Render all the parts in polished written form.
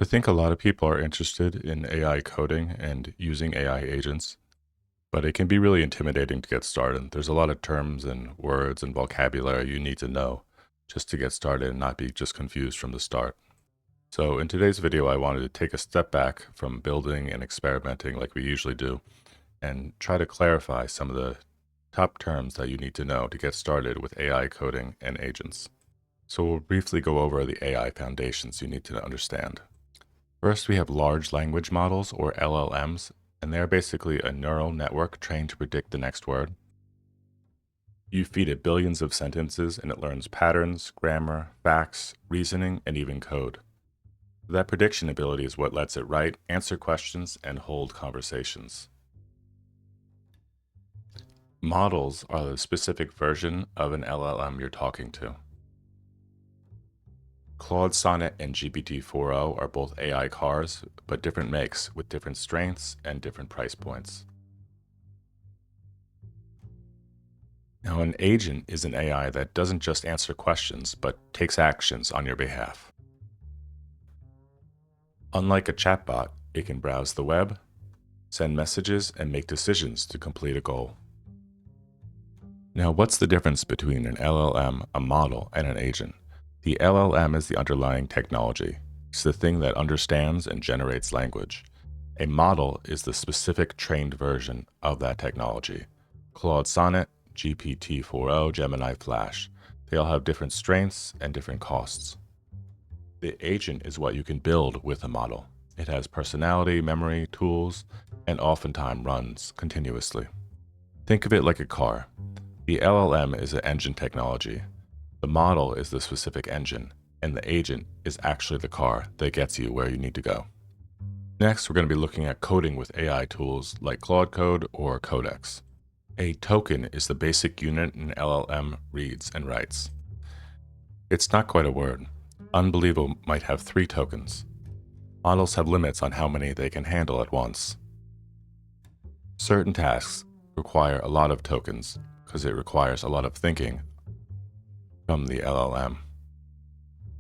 I think a lot of people are interested in AI coding and using AI agents, but it can be really intimidating to get started. There's a lot of terms and words and vocabulary you need to know just to get started and not be just confused from the start. So in today's video, I wanted to take a step back from building and experimenting like we usually do and try to clarify some of the top terms that you need to know to get started with AI coding and agents. So we'll briefly go over the AI foundations you need to understand. First, we have large language models, or LLMs, and they're basically a neural network trained to predict the next word. You feed it billions of sentences, and it learns patterns, grammar, facts, reasoning, and even code. That prediction ability is what lets it write, answer questions, and hold conversations. Models are the specific version of an LLM you're talking to. Claude Sonnet and GPT-4o are both AI cars, but different makes with different strengths and different price points. Now, an agent is an AI that doesn't just answer questions, but takes actions on your behalf. Unlike a chatbot, it can browse the web, send messages, and make decisions to complete a goal. Now, what's the difference between an LLM, a model, and an agent? The LLM is the underlying technology. It's the thing that understands and generates language. A model is the specific trained version of that technology. Claude Sonnet, GPT-4o, Gemini Flash. They all have different strengths and different costs. The agent is what you can build with a model. It has personality, memory, tools, and oftentimes runs continuously. Think of it like a car. The LLM is an engine technology. The model is the specific engine, and the agent is actually the car that gets you where you need to go. Next, we're going to be looking at coding with AI tools like Claude Code or Codex. A token is the basic unit an LLM reads and writes. It's not quite a word. Unbelievable might have 3 tokens. Models have limits on how many they can handle at once. Certain tasks require a lot of tokens because it requires a lot of thinking from the LLM.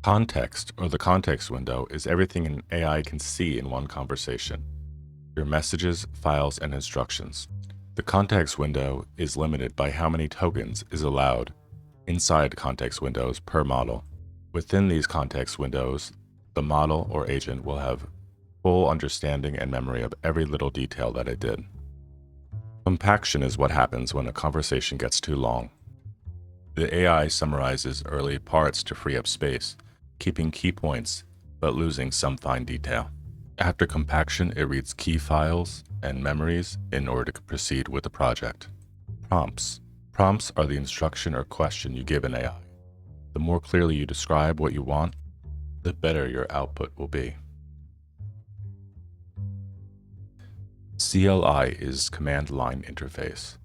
Context, or the context window, is everything an AI can see in one conversation. Your messages, files, and instructions. The context window is limited by how many tokens is allowed inside context windows per model. Within these context windows, the model or agent will have full understanding and memory of every little detail that it did. Compaction is what happens when a conversation gets too long. The AI summarizes early parts to free up space, keeping key points but losing some fine detail. After compaction, it reads key files and memories in order to proceed with the project. Prompts. Prompts are the instruction or question you give an AI. The more clearly you describe what you want, the better your output will be. CLI is command line interface.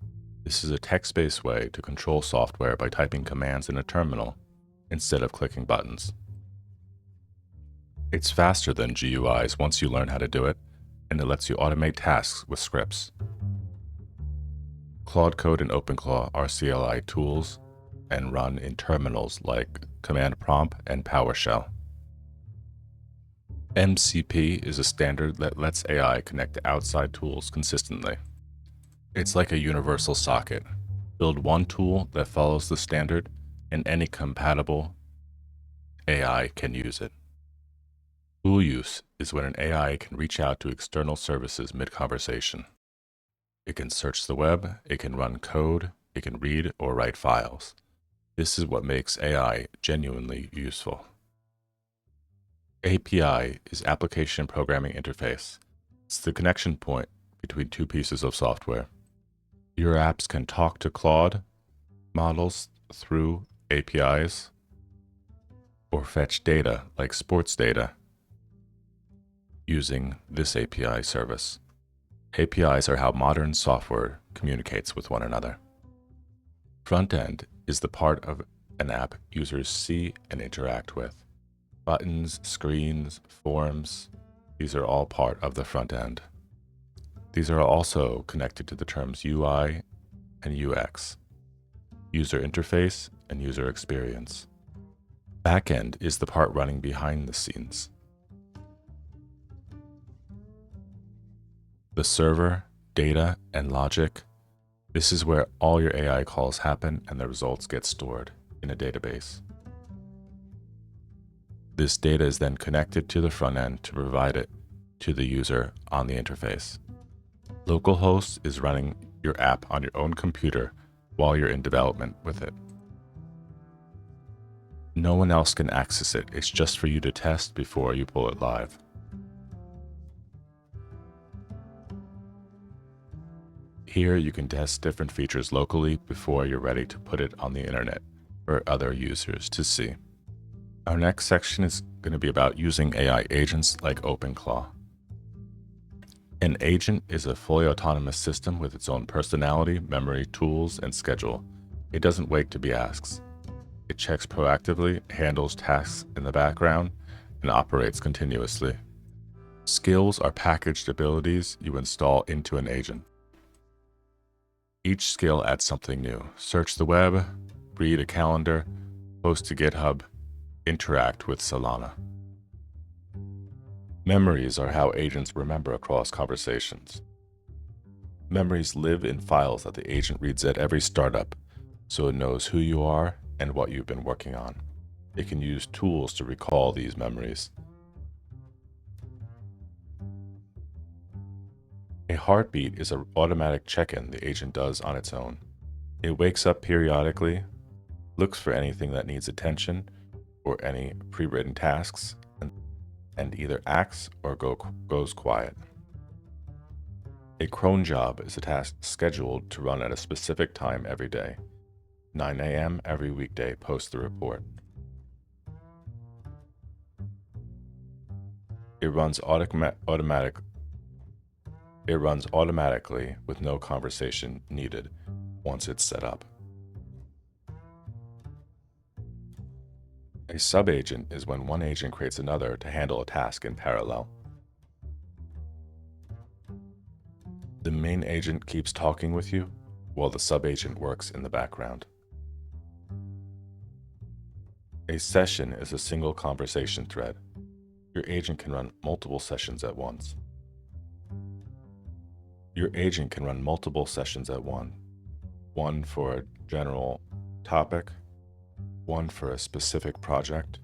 This is a text-based way to control software by typing commands in a terminal instead of clicking buttons. It's faster than GUIs once you learn how to do it, and it lets you automate tasks with scripts. Claude Code and OpenClaw are CLI tools and run in terminals like Command Prompt and PowerShell. MCP is a standard that lets AI connect to outside tools consistently. It's like a universal socket. Build one tool that follows the standard, and any compatible AI can use it. Tool use is when an AI can reach out to external services mid-conversation. It can search the web, it can run code, it can read or write files. This is what makes AI genuinely useful. API is Application Programming Interface. It's the connection point between 2 pieces of software. Your apps can talk to Claude models through APIs or fetch data like sports data using this API service. APIs are how modern software communicates with one another. Front end is the part of an app users see and interact with. Buttons, screens, forms, these are all part of the front end. These are also connected to the terms UI and UX, user interface and user experience. Backend is the part running behind the scenes. the server, data, and logic. This is where all your AI calls happen and the results get stored in a database. This data is then connected to the front end to provide it to the user on the interface. Localhost is running your app on your own computer while you're in development with it. No one else can access it. It's just for you to test before you pull it live. Here you can test different features locally before you're ready to put it on the internet for other users to see. Our next section is going to be about using AI agents like OpenClaw. An agent is a fully autonomous system with its own personality, memory, tools, and schedule. It doesn't wait to be asked. It checks proactively, handles tasks in the background, and operates continuously. Skills are packaged abilities you install into an agent. Each skill adds something new. Search the web, read a calendar, post to GitHub, interact with Solana. Memories are how agents remember across conversations. Memories live in files that the agent reads at every startup, so it knows who you are and what you've been working on. It can use tools to recall these memories. A heartbeat is an automatic check-in the agent does on its own. It wakes up periodically, looks for anything that needs attention or any pre-written tasks, and either acts or goes quiet. A cron job is a task scheduled to run at a specific time every day. 9 a.m. every weekday, post the report. It runs automatically with no conversation needed once it's set up. A subagent is when one agent creates another to handle a task in parallel. The main agent keeps talking with you while the subagent works in the background. A session is a single conversation thread. Your agent can run multiple sessions at once. Your agent can run multiple sessions at once. One for a general topic, one for a specific project,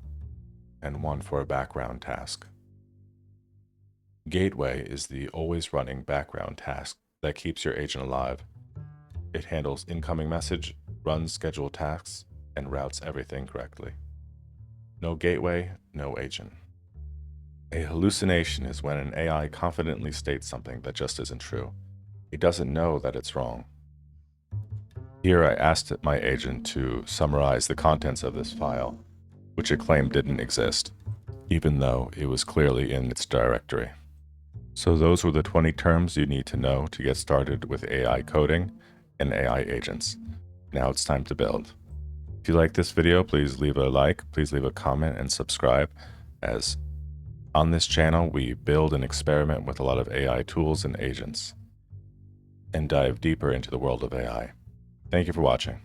and one for a background task. Gateway is the always running background task that keeps your agent alive. It handles incoming message, runs scheduled tasks, and routes everything correctly. No gateway, no agent. A hallucination is when an AI confidently states something that just isn't true. It doesn't know that it's wrong. Here I asked my agent to summarize the contents of this file, which it claimed didn't exist, even though it was clearly in its directory. So those were the 20 terms you need to know to get started with AI coding and AI agents. Now it's time to build. If you like this video, please leave a like, please leave a comment and subscribe, as on this channel we build and experiment with a lot of AI tools and agents and dive deeper into the world of AI. Thank you for watching.